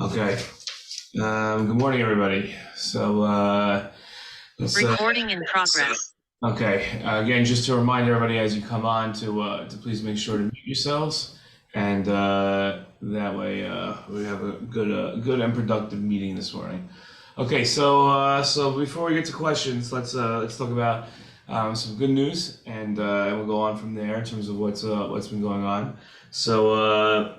Okay. Good morning, everybody. So let's. Recording in progress. Okay. Again, just to remind everybody as you come on to please make sure to mute yourselves, and that way we have a good and productive meeting this morning. Okay. So before we get to questions, let's talk about some good news, and we'll go on from there in terms of what's been going on. So.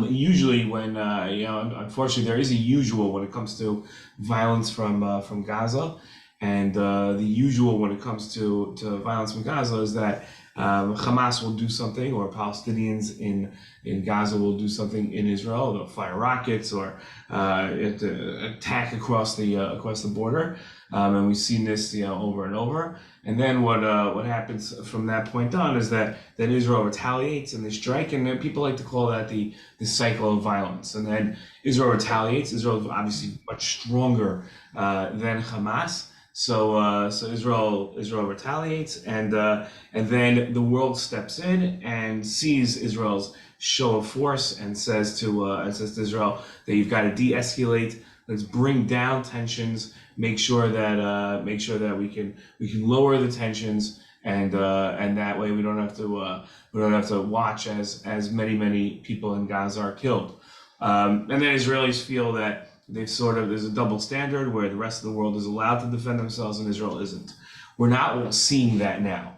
Usually, when unfortunately, there is a usual when it comes to violence from Gaza, and the usual when it comes to violence from Gaza is that Hamas will do something, or Palestinians in Gaza will do something in Israel. They'll fire rockets or attack across the border, and we've seen this over and over. And then what happens from that point on is that Israel retaliates and they strike, and then people like to call that the cycle of violence. And then Israel retaliates. Israel is obviously much stronger than Hamas. So Israel retaliates, and then the world steps in and sees Israel's show of force and says to Israel that you've got to de-escalate. Let's bring down tensions. Make sure that we can lower the tensions, and that way we don't have to watch as many people in Gaza are killed. And then Israelis feel that there's a double standard where the rest of the world is allowed to defend themselves and Israel isn't. We're not seeing that now,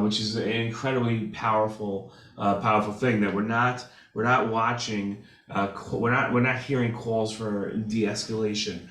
which is an incredibly powerful thing, that we're not watching. We're not hearing calls for de-escalation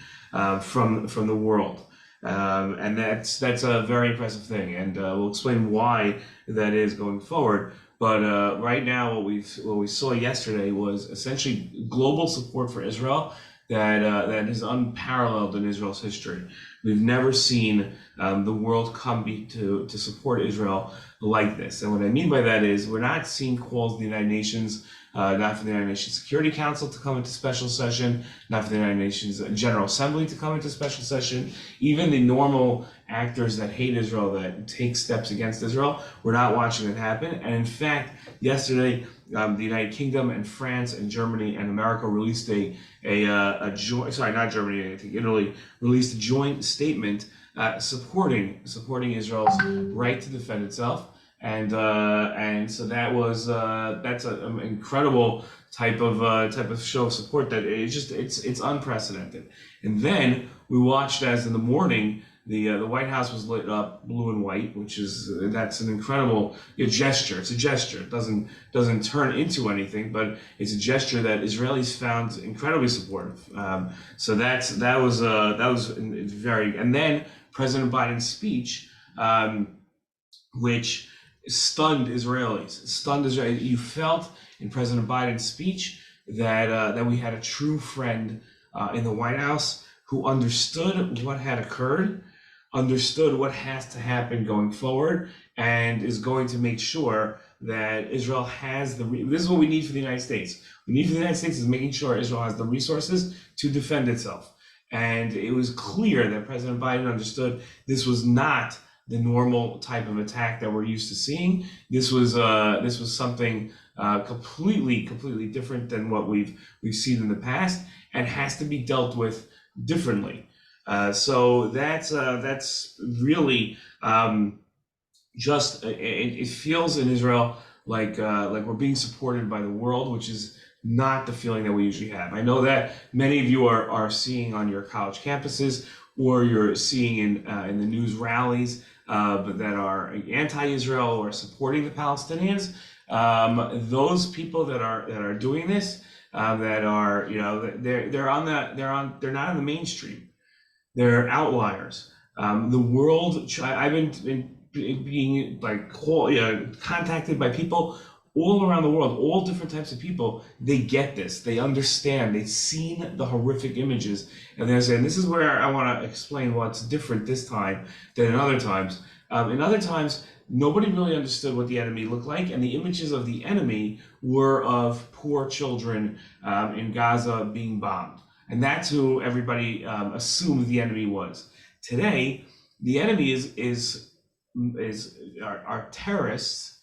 from the world, and that's a very impressive thing, and we'll explain why that is going forward. But right now, what we saw yesterday was essentially global support for Israel that is unparalleled in Israel's history. We've never seen the world come to support Israel like this. And what I mean by that is we're not seeing calls in the United Nations, not for the United Nations Security Council to come into special session, not for the United Nations General Assembly to come into special session. Even the normal actors that hate Israel, that take steps against Israel, we're not watching it happen. And in fact, yesterday, the United Kingdom and France and Germany and America released a joint, sorry, not Germany, I think Italy released a joint statement supporting Israel's right to defend itself. And so that's an incredible type of show of support that it's unprecedented. And then we watched as in the morning the White House was lit up blue and white, that's an incredible gesture. It's a gesture. It doesn't turn into anything, but it's a gesture that Israelis found incredibly supportive. So that was very. And then President Biden's speech, which stunned Israelis. You felt in President Biden's speech that we had a true friend in the White House who understood what had occurred, understood what has to happen going forward, and is going to make sure that Israel has this is what we need for the United States. We need for the United States is making sure Israel has the resources to defend itself. And it was clear that President Biden understood this was not the normal type of attack that we're used to seeing. This was something completely different than what we've seen in the past, and has to be dealt with differently. So that's really it feels in Israel like we're being supported by the world, which is not the feeling that we usually have. I know that many of you are seeing on your college campuses, or you're seeing in the news rallies, but that are anti-Israel or supporting the Palestinians. Those people that are doing this, that are they're not in the mainstream. They're outliers. The world. I've been being contacted by people all around the world, all different types of people. They get this. They understand. They've seen the horrific images, and they're saying, "This is where I want to explain what's different this time than in other times." In other times, nobody really understood what the enemy looked like, and the images of the enemy were of poor children in Gaza being bombed. And that's who everybody assumed the enemy was. Today, the enemy are terrorists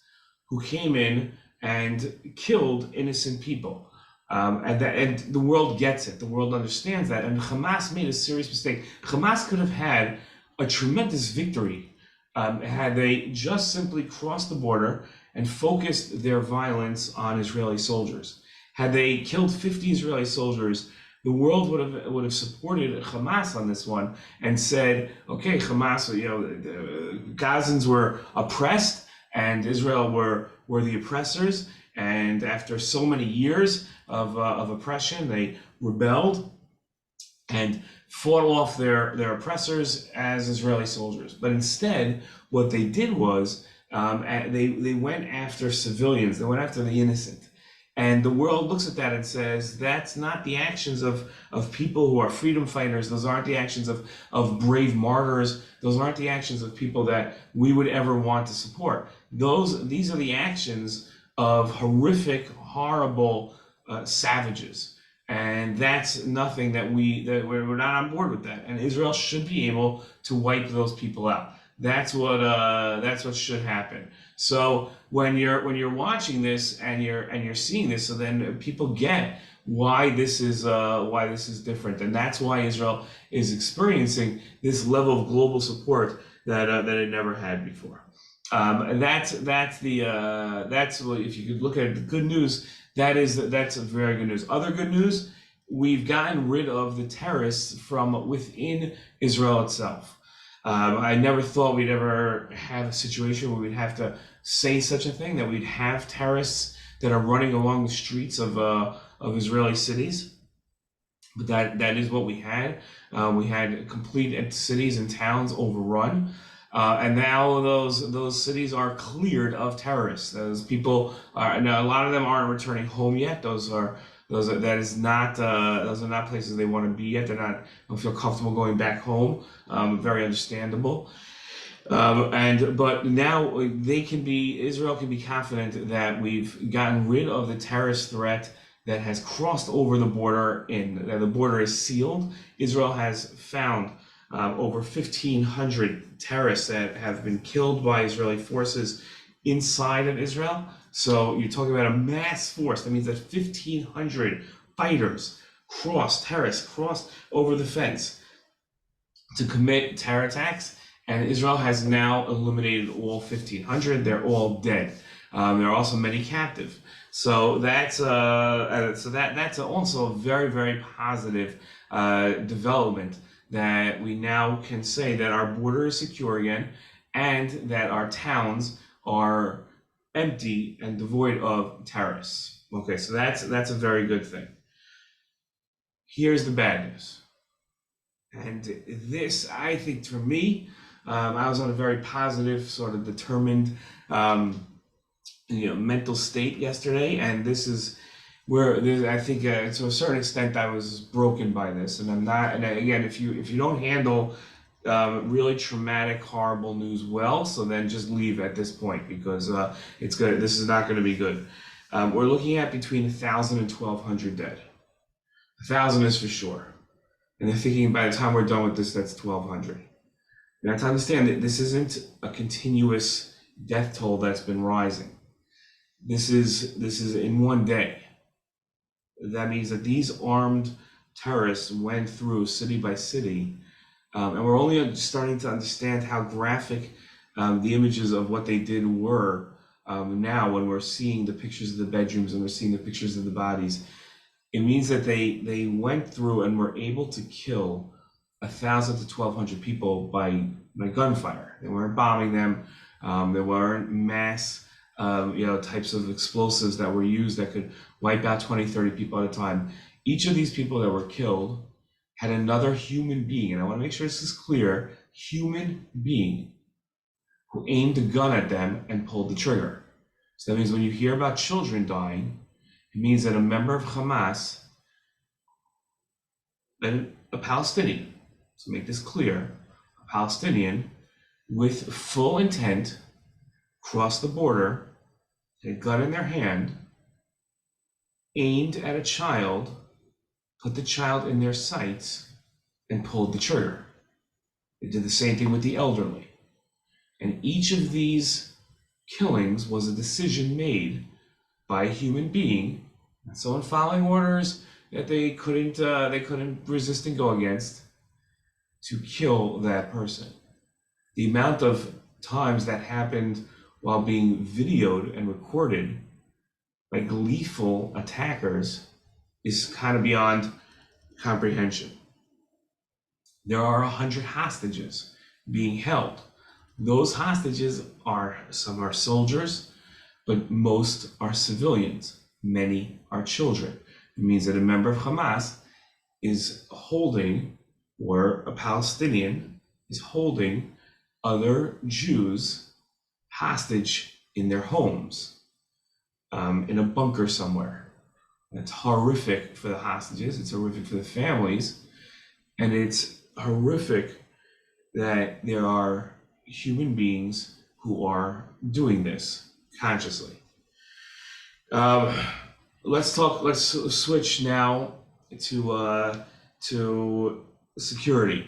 who came in and killed innocent people. and the world gets it. The world understands that. And Hamas made a serious mistake. Hamas could have had a tremendous victory had they just simply crossed the border and focused their violence on Israeli soldiers. Had they killed 50 Israeli soldiers, the world would have supported Hamas on this one and said, okay, Hamas, the Gazans were oppressed and Israel were the oppressors. And after so many years of oppression, they rebelled and fought off their oppressors as Israeli soldiers. But instead, what they did was they went after civilians. They went after the innocent. And the world looks at that and says, that's not the actions of people who are freedom fighters. Those aren't the actions of brave martyrs. Those aren't the actions of people that we would ever want to support. These are the actions of horrific, horrible savages. And that's nothing that we're not on board with that. And Israel should be able to wipe those people out. That's what should happen. So when you're watching this and you're seeing this, so then people get why this is different, and that's why Israel is experiencing this level of global support that it never had before. And that's if you could look at the good news, that's a very good news. Other good news, we've gotten rid of the terrorists from within Israel itself. I never thought we'd ever have a situation where we'd have to say such a thing, that we'd have terrorists that are running along the streets of Israeli cities. But that is what we had. We had complete cities and towns overrun. And now those cities are cleared of terrorists. Those people are now, a lot of them aren't returning home yet. Those are not places they want to be yet. Don't feel comfortable going back home. Very understandable. But now Israel can be confident that we've gotten rid of the terrorist threat that has crossed over the border. The border is sealed. Israel has found over 1,500 terrorists that have been killed by Israeli forces inside of Israel. So you're talking about a mass force. That means that 1,500 fighters terrorists crossed over the fence to commit terror attacks. And Israel has now eliminated all 1,500. They're all dead. There are also many captive. So that's also a very, very positive development, that we now can say that our border is secure again, and that our towns are empty and devoid of terrorists. Okay, so that's a very good thing. Here's the bad news. And this, I think, for me, I was on a very positive, sort of determined, mental state yesterday, and this is where I think to a certain extent I was broken by this, and I'm not. And again, if you don't handle really traumatic, horrible news well, so then just leave at this point, because it's good. This is not going to be good. We're looking at between 1,000 and 1,200 dead. 1,000 is for sure, and they're thinking by the time we're done with this, that's 1,200. You have to understand that this isn't a continuous death toll that's been rising. This is in one day. That means that these armed terrorists went through city by city, and we're only starting to understand how graphic the images of what they did were now, when we're seeing the pictures of the bedrooms and we're seeing the pictures of the bodies. It means that they went through and were able to kill 1,000 to 1,200 people by gunfire. They weren't bombing them. There weren't mass types of explosives that were used that could wipe out 20, 30 people at a time. Each of these people that were killed had another human being, and I want to make sure this is clear, human being, who aimed a gun at them and pulled the trigger. So that means when you hear about children dying, it means that a member of Hamas, then a Palestinian, so make this clear, a Palestinian with full intent crossed the border, had a gun in their hand, aimed at a child, put the child in their sights, and pulled the trigger. They did the same thing with the elderly. And each of these killings was a decision made by a human being So in following orders that they couldn't resist and go against to kill that person. The amount of times that happened while being videoed and recorded by gleeful attackers is kind of beyond comprehension. There are 100 hostages being held. Those hostages some are soldiers, but most are civilians. Many are children. It means that a member of Hamas is holding, or a Palestinian is holding, other Jews hostage in their homes, in a bunker somewhere. It's horrific for the hostages, it's horrific for the families, and it's horrific that there are human beings who are doing this consciously. Let's switch now to security.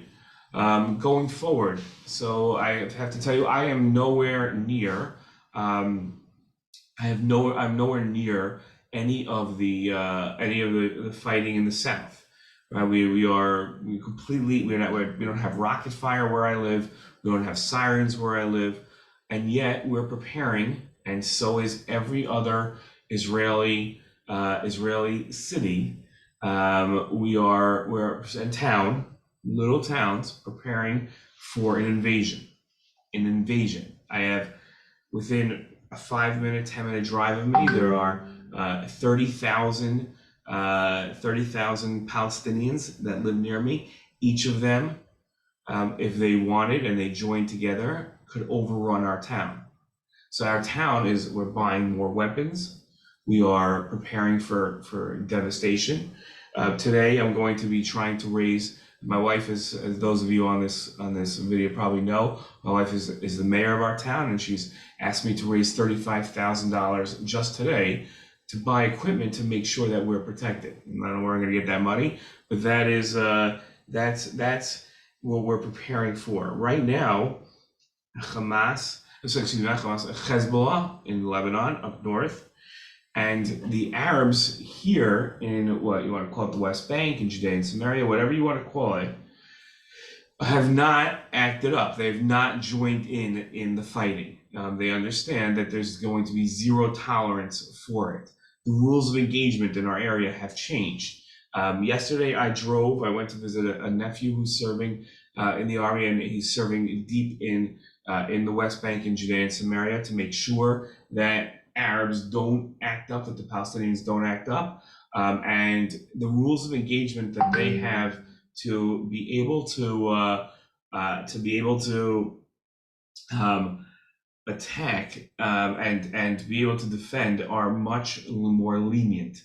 Going forward, so I have to tell you, I am nowhere near. I'm nowhere near any of the fighting in the south. Right? We don't have rocket fire where I live. We don't have sirens where I live, and yet we're preparing, and so is every other Israeli city. We're in town, little towns, preparing for an invasion. I have, within a 5-minute, 10-minute drive of me, there are 30,000 Palestinians that live near me. Each of them, if they wanted and they joined together, could overrun our town. So our town we're buying more weapons. We are preparing for devastation. Today, I'm going to be trying to raise. My wife is, as those of you on this video probably know, my wife is the mayor of our town, and she's asked me to raise $35,000 just today to buy equipment to make sure that we're protected. I don't know where I'm going to get that money, but that's what we're preparing for right now. Hezbollah in Lebanon up north, and the Arabs here in what you want to call it, the West Bank, in Judea and Samaria, whatever you want to call it, have not acted up. They have not joined in the fighting. They understand that there's going to be zero tolerance for it. The rules of engagement in our area have changed. Yesterday I went to visit a nephew who's serving in the army, and he's serving deep in the West Bank in Judea and Samaria to make sure that Arabs don't act up, that the Palestinians don't act up, and the rules of engagement that they have to be able to attack and be able to defend are much more lenient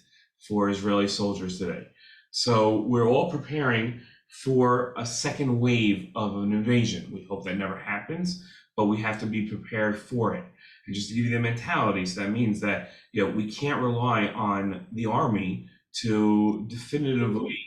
for Israeli soldiers today. So we're all preparing for a second wave of an invasion. We hope that never happens, but we have to be prepared for it. And just to give you the mentality, so that means that we can't rely on the army to definitively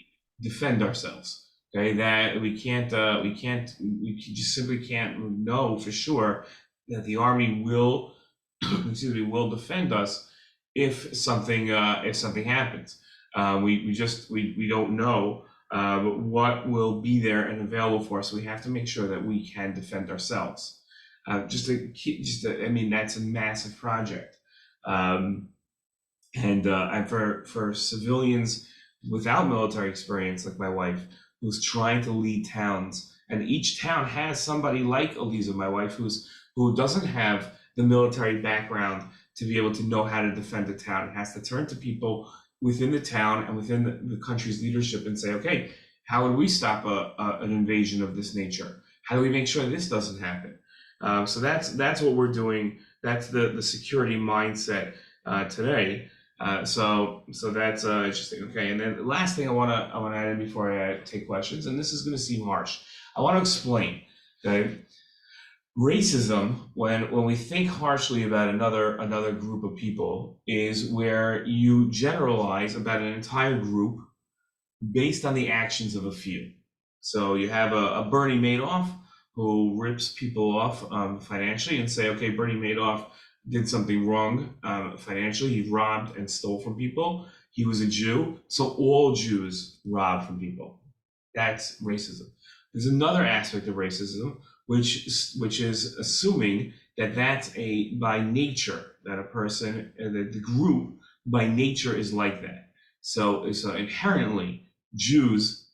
defend ourselves. Okay, that we just simply can't know for sure that the army will will defend us if something happens. We don't know what will be there and available for us. So we have to make sure that we can defend ourselves. I mean, that's a massive project, and for civilians without military experience, like my wife, who's trying to lead towns, and each town has somebody like Eliza, my wife, who doesn't have the military background to be able to know how to defend a town, and has to turn to people within the town and within the country's leadership and say, okay, how would we stop an invasion of this nature? How do we make sure this doesn't happen? So that's what we're doing. That's the security mindset today. So that's interesting. Okay, and then the last thing I want to add in before I take questions, and this is going to seem harsh. I want to explain. Okay, racism, when we think harshly about another group of people, is where you generalize about an entire group based on the actions of a few. So you have a Bernie Madoff who rips people off financially and say, okay, Bernie Madoff did something wrong financially. He robbed and stole from people. He was a Jew, so all Jews rob from people. That's racism. There's another aspect of racism, which is assuming that that's a by nature that a person, that the group by nature is like that. So inherently Jews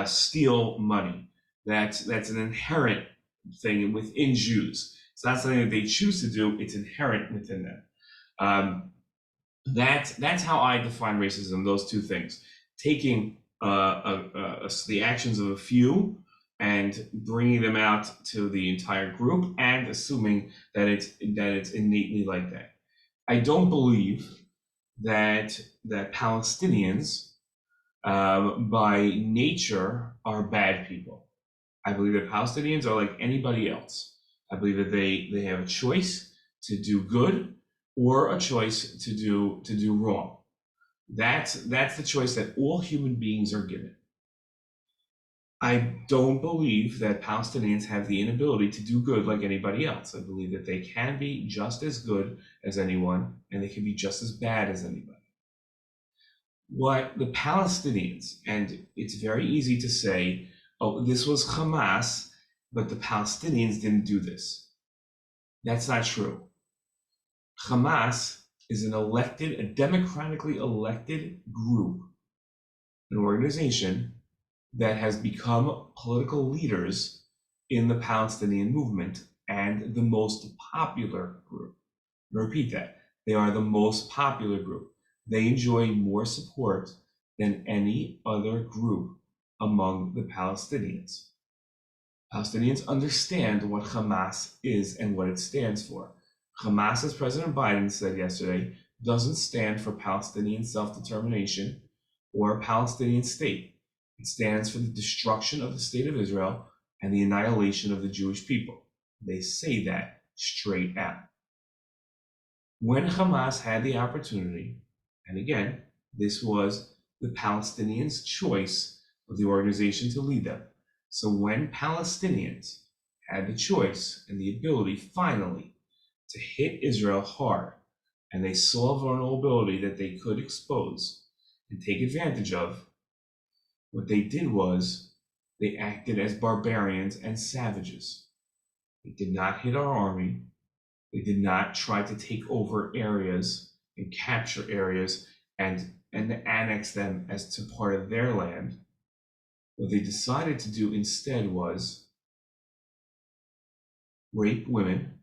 steal money. That's an inherent thing within Jews. It's not something that they choose to do. It's inherent within them. Um, that's how I define racism. Those two things: taking the actions of a few and bringing them out to the entire group, and assuming that it's innately like that. I don't believe that Palestinians, by nature, are bad people. I believe that Palestinians are like anybody else. I believe that they have a choice to do good or a choice to do wrong. That's the choice that all human beings are given. I don't believe that Palestinians have the inability to do good like anybody else. I believe that they can be just as good as anyone, and they can be just as bad as anybody. What the Palestinians, and it's very easy to say, oh, this was Hamas, but the Palestinians didn't do this. That's not true. Hamas is a democratically elected group, an organization that has become political leaders in the Palestinian movement and the most popular group. I repeat that. They are the most popular group. They enjoy more support than any other group among the Palestinians. Palestinians understand what Hamas is and what it stands for. Hamas, as President Biden said yesterday, doesn't stand for Palestinian self-determination or a Palestinian state. It stands for the destruction of the state of Israel and the annihilation of the Jewish people. They say that straight out. When Hamas had the opportunity, and again, this was the Palestinians' choice of the organization to lead them. So when Palestinians had the choice and the ability finally to hit Israel hard, and they saw a vulnerability that they could expose and take advantage of, what they did was they acted as barbarians and savages. They did not hit our army. They did not try to take over areas and capture areas and annex them as to part of their land. What they decided to do instead was rape women,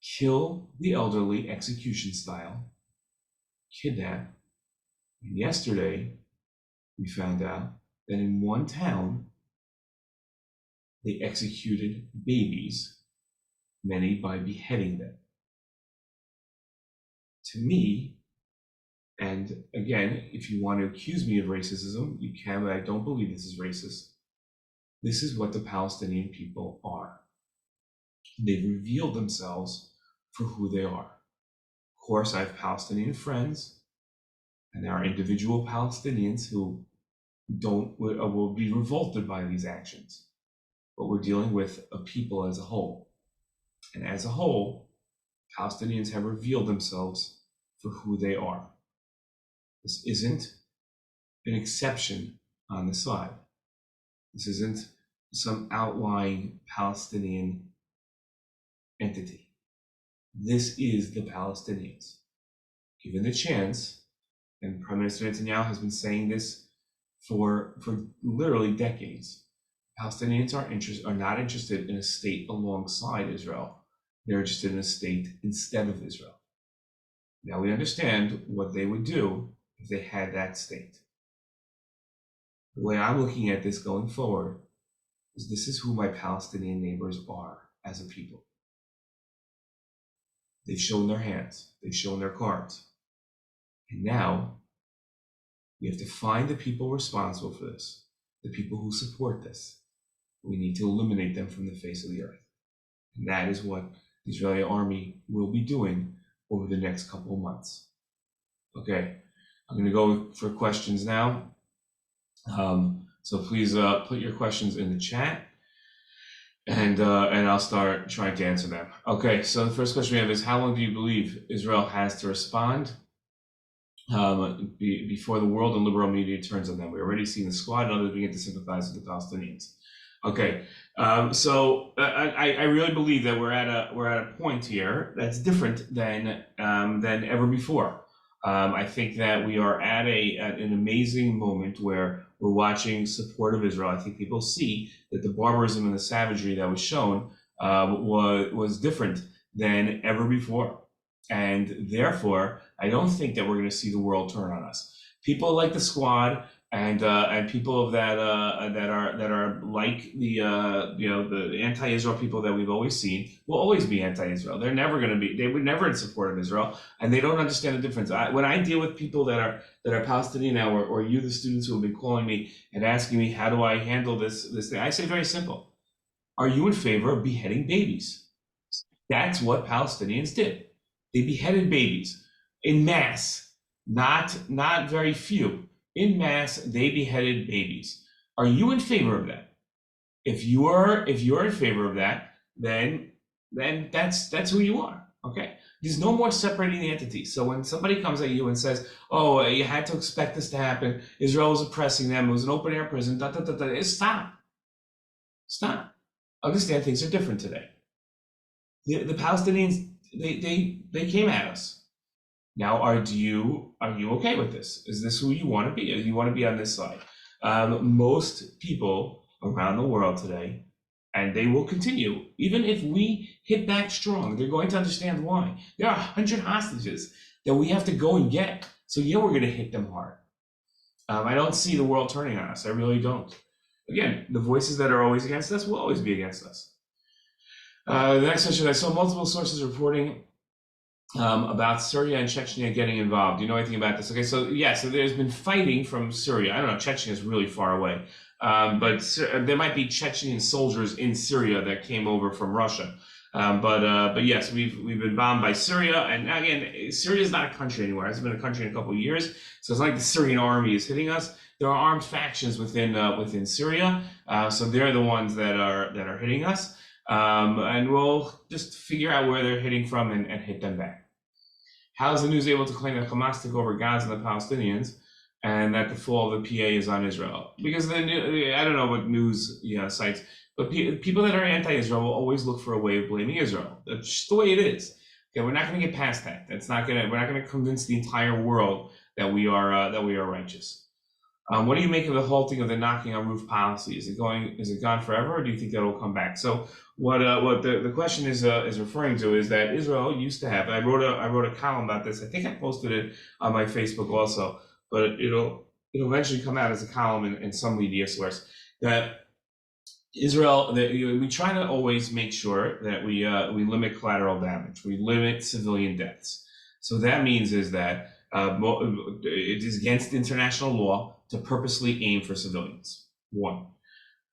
kill the elderly execution style, kidnap. And yesterday, we found out that in one town, they executed babies, many by beheading them. To me, and again, if you want to accuse me of racism, you can, but I don't believe this is racist. This is what the Palestinian people are. They've revealed themselves for who they are. Of course, I have Palestinian friends, and there are individual Palestinians who will be revolted by these actions. But we're dealing with a people as a whole. And as a whole, Palestinians have revealed themselves for who they are. This isn't an exception on the side. This isn't some outlying Palestinian entity. This is the Palestinians. Given the chance, and Prime Minister Netanyahu has been saying this for literally decades, Palestinians are not interested in a state alongside Israel. They're interested in a state instead of Israel. Now we understand what they would do if they had that state. The way I'm looking at this going forward is this is who my Palestinian neighbors are as a people. They've shown their hands. They've shown their cards. And now we have to find the people responsible for this, the people who support this. We need to eliminate them from the face of the earth. And that is what the Israeli army will be doing over the next couple of months. Okay, I'm going to go for questions now. So please put your questions in the chat. and I'll start trying to answer them. Okay, so the first question we have is, how long do you believe Israel has to respond before the world and liberal media turns on them? We're already seeing the Squad and others begin to sympathize with the Palestinians. Okay, so I really believe that we're at a point here that's different than ever before. I think that we are at an amazing moment where we're watching support of Israel. I think people see that the barbarism and the savagery that was shown was different than ever before, and therefore I don't think that we're going to see the world turn on us. People like the Squad and people of that are like the the anti-Israel people that we've always seen will always be anti-Israel. They're never going to be. They were never in support of Israel, and they don't understand the difference. When I deal with people that are Palestinian now, or you, the students who have been calling me and asking me how do I handle this thing, I say very simple: are you in favor of beheading babies? That's what Palestinians did. They beheaded babies in mass, not very few. In mass, they beheaded babies. Are you in favor of that? If you're in favor of that, then that's who you are. Okay. There's no more separating the entities. So when somebody comes at you and says, "Oh, you had to expect this to happen. Israel was oppressing them. It was an open air prison." Stop. Understand things are different today. The Palestinians, they came at us. Now, are you okay with this? Is this who you want to be? You want to be on this side? Most people around the world today, and they will continue, even if we hit back strong, they're going to understand why. There are 100 hostages that we have to go and get. So yeah, we're going to hit them hard. I don't see the world turning on us. I really don't. Again, the voices that are always against us will always be against us. The next question, I saw multiple sources reporting about Syria and Chechnya getting involved. Do you know anything about this? Okay, so yeah, so there's been fighting from Syria. I don't know, Chechnya is really far away, but there might be Chechen soldiers in Syria that came over from Russia. But yes, we've been bombed by Syria, and again, Syria is not a country anymore. It hasn't been a country in a couple of years, so it's not like the Syrian army is hitting us. There are armed factions within Syria, so they're the ones that are hitting us. And we'll just figure out where they're hitting from and hit them back. How is the news able to claim that Hamas took over Gaza and the Palestinians, and that the fall of the PA is on Israel? Because I don't know what news sites, but people that are anti-Israel will always look for a way of blaming Israel. That's just the way it is. Okay, we're not going to get past that. We're not going to convince the entire world that we are righteous. What do you make of the halting of the knocking on roof policy? Is it gone forever, or do you think that will come back? So what the question is referring to is that Israel used to have. I wrote a column about this. I think I posted it on my Facebook also, but it'll eventually come out as a column in some media source. That Israel, we try to always make sure that we limit collateral damage. We limit civilian deaths. So that means is that it is against international law to purposely aim for civilians. One,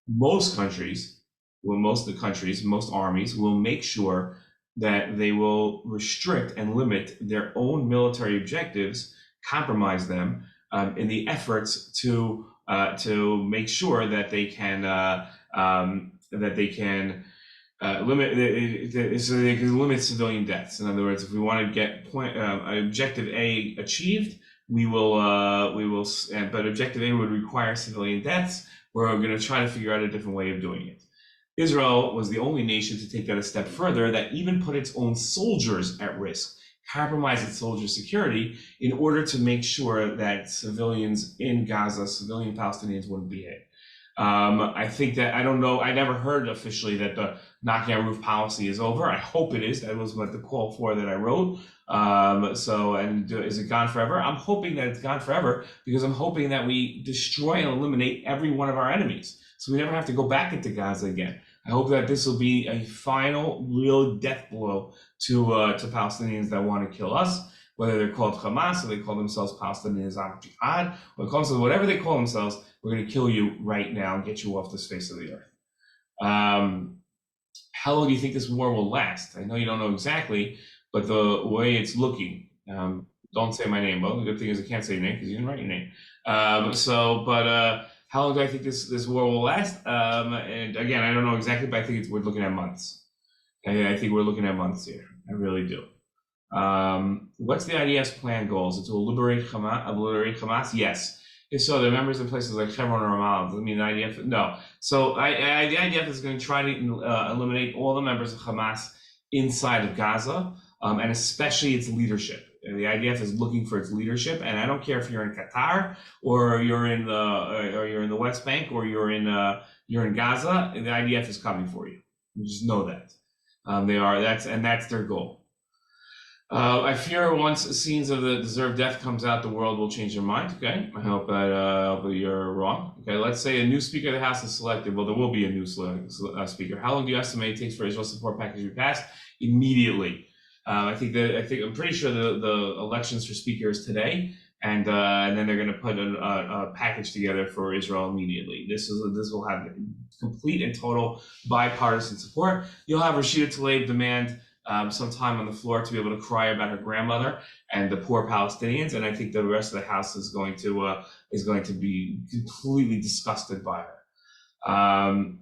most armies will make sure that they will restrict and limit their own military objectives, compromise them in the efforts to make sure that they can limit civilian deaths. In other words, if we want to get objective A achieved, we will, but objective A would require civilian deaths. We're going to try to figure out a different way of doing it. Israel was the only nation to take that a step further, that even put its own soldiers at risk, compromised its soldier security in order to make sure that civilians in Gaza, civilian Palestinians, wouldn't be hit. I think that, I don't know, I never heard officially that the knocking on roof policy is over. I hope it is. That was what the call for that I wrote. Is it gone forever? I'm hoping that it's gone forever, because I'm hoping that we destroy and eliminate every one of our enemies, so we never have to go back into Gaza again. I hope that this will be a final, real death blow to Palestinians that want to kill us, whether they're called Hamas or they call themselves Palestinian Islamic Jihad, or whatever they call themselves. We're going to kill you right now and get you off the face of the earth. How long do you think this war will last? I know you don't know exactly, but the way it's looking, don't say my name. Well, the good thing is I can't say your name because you didn't write your name. How How long do I think this war will last? And again, I don't know exactly, but I think we're looking at months. I think we're looking at months here. I really do. What's the IDF's plan goals? It's to liberate Hamas? Yes. If so, the members in places like Hebron or Ramallah. Does it mean the IDF? No. So the IDF is going to try to eliminate all the members of Hamas inside of Gaza, and especially its leadership. And the IDF is looking for its leadership, and I don't care if you're in Qatar or you're in the West Bank or you're in Gaza. The IDF is coming for you. You just know that they are. That's their goal. I fear once scenes of the deserved death comes out, the world will change their mind. Okay, I hope that you're wrong. Okay, let's say a new Speaker of the House is selected. Well, there will be a new Speaker. How long do you estimate it takes for Israel's support package to be passed? Immediately. I'm pretty sure the elections for Speaker is today, and then they're going to put a package together for Israel immediately. This will have complete and total bipartisan support. You'll have Rashida Tlaib demand some time on the floor to be able to cry about her grandmother and the poor Palestinians, and I think the rest of the House is going to be completely disgusted by her. Do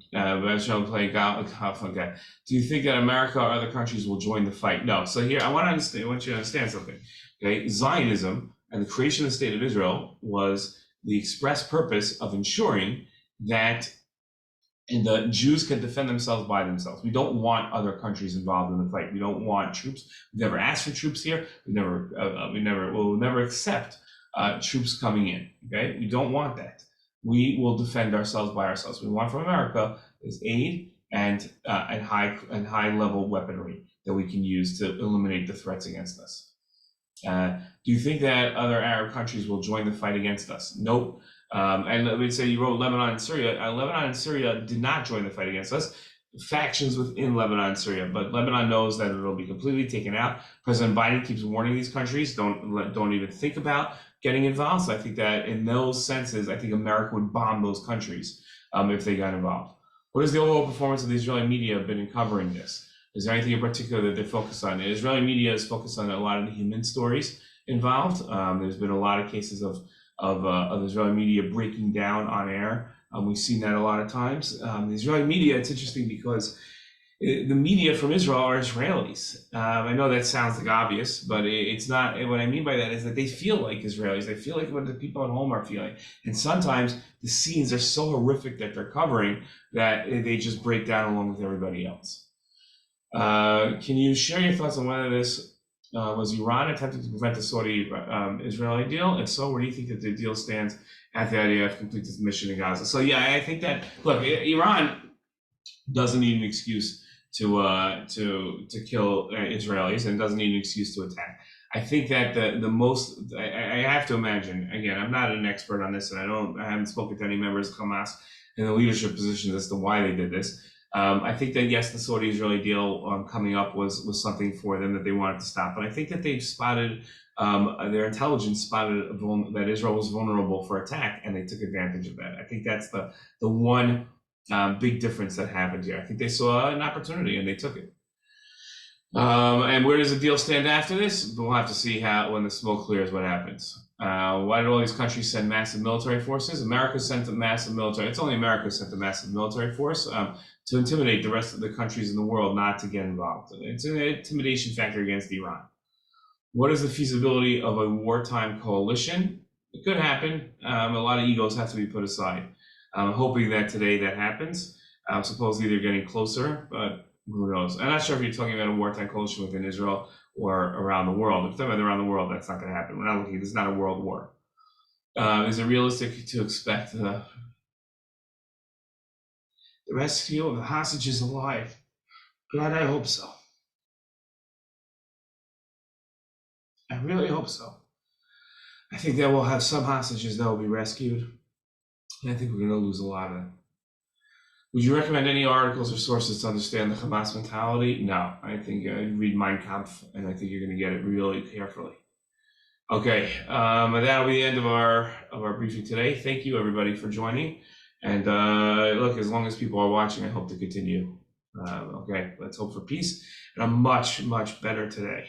you think that America or other countries will join the fight? No. So here, I want you to understand something. Okay, Zionism and the creation of the State of Israel was the express purpose of ensuring that the Jews can defend themselves by themselves. We don't want other countries involved in the fight. We don't want troops. We've never asked for troops here. We'll never accept troops coming in. Okay, we don't want that. We will defend ourselves by ourselves. What we want from America is aid and high level weaponry that we can use to eliminate the threats against us. Do you think that other Arab countries will join the fight against us? Nope. And let me say you wrote Lebanon and Syria. Lebanon and Syria did not join the fight against us. Factions within Lebanon and Syria, but Lebanon knows that it will be completely taken out. President Biden keeps warning these countries, don't even think about getting involved. So I think that in those senses, I think America would bomb those countries if they got involved. What is the overall performance of the Israeli media been in covering this? Is there anything in particular that they're focused on? The Israeli media is focused on a lot of the human stories involved. There's been a lot of cases of Israeli media breaking down on air. We've seen that a lot of times. The Israeli media, it's interesting because the media from Israel are Israelis. I know that sounds like obvious, but it's not. What I mean by that is that they feel like Israelis. They feel like what the people at home are feeling. And sometimes the scenes are so horrific that they're covering that they just break down along with everybody else. Can you share your thoughts on whether this was Iran attempting to prevent the Saudi-Israeli deal? If so, where do you think that the deal stands at the idea of complete its mission in Gaza? So yeah, I think that, look, Iran doesn't need an excuse to kill Israelis, and doesn't need an excuse to attack. I think that I have to imagine, again, I'm not an expert on this, and I haven't spoken to any members of Hamas in the leadership positions as to why they did this. I think that yes, the Saudi-Israeli deal coming up was something for them that they wanted to stop, but I think that they've spotted, their intelligence spotted that Israel was vulnerable for attack, and they took advantage of that. I think that's the one big difference that happened here. I think they saw an opportunity and they took it. And where does the deal stand after this? We'll have to see when the smoke clears what happens. Why did all these countries send massive military forces? America sent a massive military. It's only America sent a massive military force to intimidate the rest of the countries in the world not to get involved. It's an intimidation factor against Iran. What is the feasibility of a wartime coalition? It could happen. A lot of egos have to be put aside. I'm hoping that today that happens. Supposedly they're getting closer, but who knows? I'm not sure if you're talking about a wartime coalition within Israel or around the world. If you're talking about around the world, that's not going to happen. We're not looking. This is not a world war. Is it realistic to expect the rescue of the hostages alive? God, I hope so. I really hope so. I think that we'll have some hostages that will be rescued. And I think we're going to lose a lot of them. Would you recommend any articles or sources to understand the Hamas mentality? No, I think read Mein Kampf, and I think you're going to get it really carefully. Okay, that'll be the end of our briefing today. Thank you, everybody, for joining. And look, as long as people are watching, I hope to continue. Okay, let's hope for peace and a much, much better today.